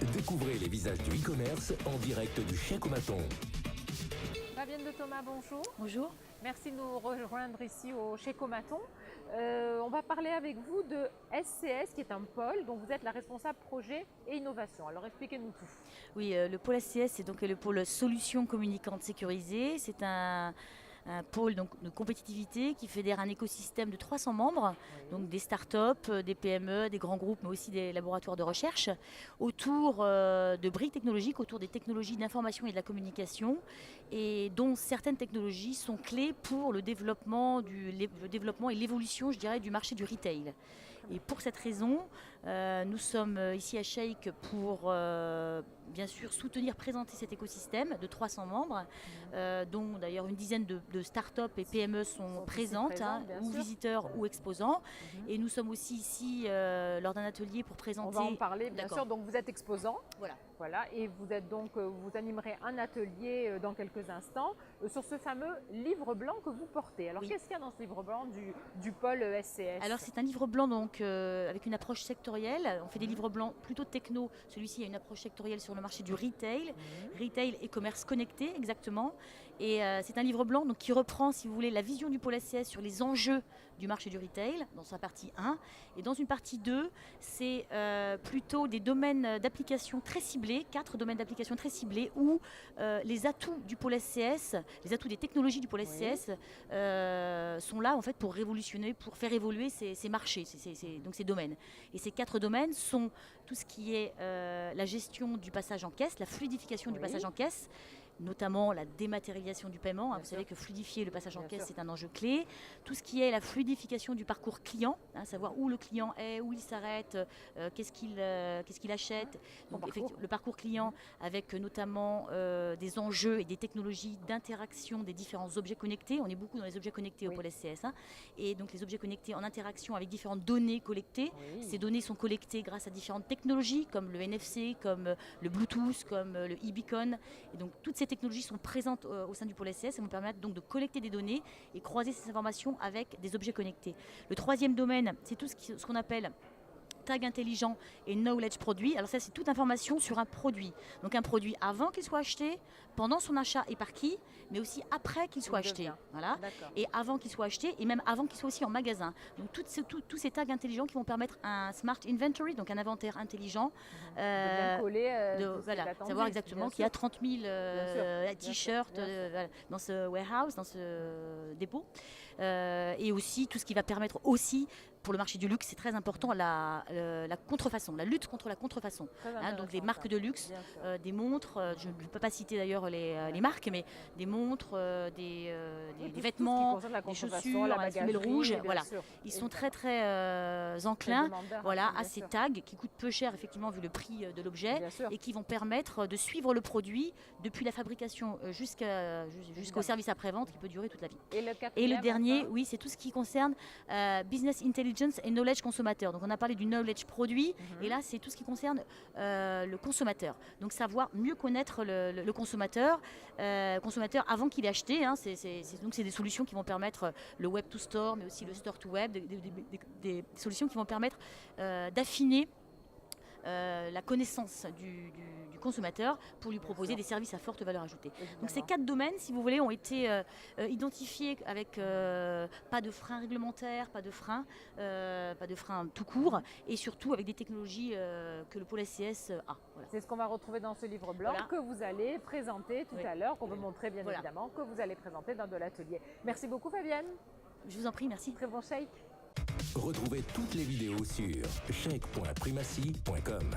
Découvrez les visages du e-commerce en direct du Chèque-O-Maton. Fabienne de Thomas, bonjour. Bonjour. Merci de nous rejoindre ici au Chèque-O-Maton. On va parler avec vous de SCS, qui est un pôle dont vous êtes la responsable projet et innovation. Alors expliquez-nous tout. Oui, le pôle SCS, c'est donc le pôle solutions communicantes sécurisées. C'est un pôle donc, de compétitivité qui fédère un écosystème de 300 membres, donc des startups, des PME, des grands groupes, mais aussi des laboratoires de recherche, autour de briques technologiques, autour des technologies d'information et de la communication, et dont certaines technologies sont clés pour le développement et l'évolution, je dirais, du marché du retail. Et pour cette raison, nous sommes ici à Sheik pour bien sûr soutenir, présenter cet écosystème de 300 membres, dont d'ailleurs une dizaine de start-up et PME sont présentes, ou visiteurs ou exposants. Et nous sommes aussi ici lors d'un atelier pour présenter. On va en parler bien sûr. Donc vous êtes exposant. Voilà. Et vous êtes donc, vous animerez un atelier dans quelques instants sur ce fameux livre blanc que vous portez. Alors qu'est-ce qu'il y a dans ce livre blanc du pôle SCS? Alors c'est un livre blanc donc avec une approche sectorielle. On fait des livres blancs plutôt techno. Celui-ci a une approche sectorielle sur le marché du retail, retail et commerce connecté exactement. Et c'est un livre blanc donc qui reprend, si vous voulez, la vision du pôle SCS sur les enjeux du marché du retail dans sa partie 1. Et dans une partie 2, c'est plutôt des domaines d'application très ciblés, 4 domaines d'application très ciblés où les atouts du pôle SCS, les atouts des technologies du pôle SCS sont là en fait pour révolutionner, pour faire évoluer ces marchés, donc ces domaines. Et ces 4 domaines sont tout ce qui est la gestion du passage en caisse, la fluidification du passage en caisse, notamment la dématérialisation du paiement. Vous savez que fluidifier le passage en caisse, c'est un enjeu clé. Tout ce qui est la fluidification du parcours client, savoir où le client est, où il s'arrête, qu'est-ce qu'il achète. Donc, le parcours client avec notamment des enjeux et des technologies d'interaction des différents objets connectés. On est beaucoup dans les objets connectés au pôle SCS. Et donc les objets connectés en interaction avec différentes données collectées. Ces données sont collectées grâce à différentes technologies comme le NFC, comme le Bluetooth, comme le e-beacon. Et donc toutes ces technologies sont présentes au sein du pôle SCS et vont permettre donc de collecter des données et croiser ces informations avec des objets connectés. Le troisième domaine, c'est tout ce qu'on appelle tag intelligent et knowledge produit. Alors ça, c'est toute information sur un produit. Donc un produit avant qu'il soit acheté, pendant son achat et par qui, mais aussi après qu'il soit acheté. Voilà. Et avant qu'il soit acheté et même avant qu'il soit aussi en magasin. Donc tous ces tags intelligents qui vont permettre un smart inventory, donc un inventaire intelligent. De bien coller, savoir exactement qu'il y a 30 000 t-shirts dans ce warehouse, dans ce dépôt. Et aussi tout ce qui va permettre aussi, pour le marché du luxe, c'est très important, la contrefaçon, la lutte contre la contrefaçon. Donc les marques de luxe, des montres, je ne peux pas citer d'ailleurs les marques, mais des montres, des vêtements, des chaussures, la semelle rouge, voilà. Ils sont très enclins à ces tags qui coûtent peu cher effectivement vu le prix de l'objet et qui vont permettre de suivre le produit depuis la fabrication jusqu'au service après-vente qui peut durer toute la vie. Et le dernier, oui, c'est tout ce qui concerne business intelligence et knowledge consommateur. Donc on a parlé du knowledge produit et là c'est tout ce qui concerne le consommateur. Donc savoir mieux connaître le consommateur avant qu'il ait acheté. Donc c'est des solutions qui vont permettre le web to store mais aussi le store to web, des solutions qui vont permettre d'affiner la connaissance du consommateur pour lui proposer des services à forte valeur ajoutée. Donc ces 4 domaines, si vous voulez, ont été identifiés avec pas de frein réglementaire, pas de frein tout court, et surtout avec des technologies que le pôle SCS a. Voilà. C'est ce qu'on va retrouver dans ce livre blanc que vous allez présenter tout à l'heure, qu'on veut montrer bien évidemment, que vous allez présenter dans de l'atelier. Merci beaucoup Fabienne. Je vous en prie, merci. Très bon shake. Retrouvez toutes les vidéos sur chèque.primacy.com.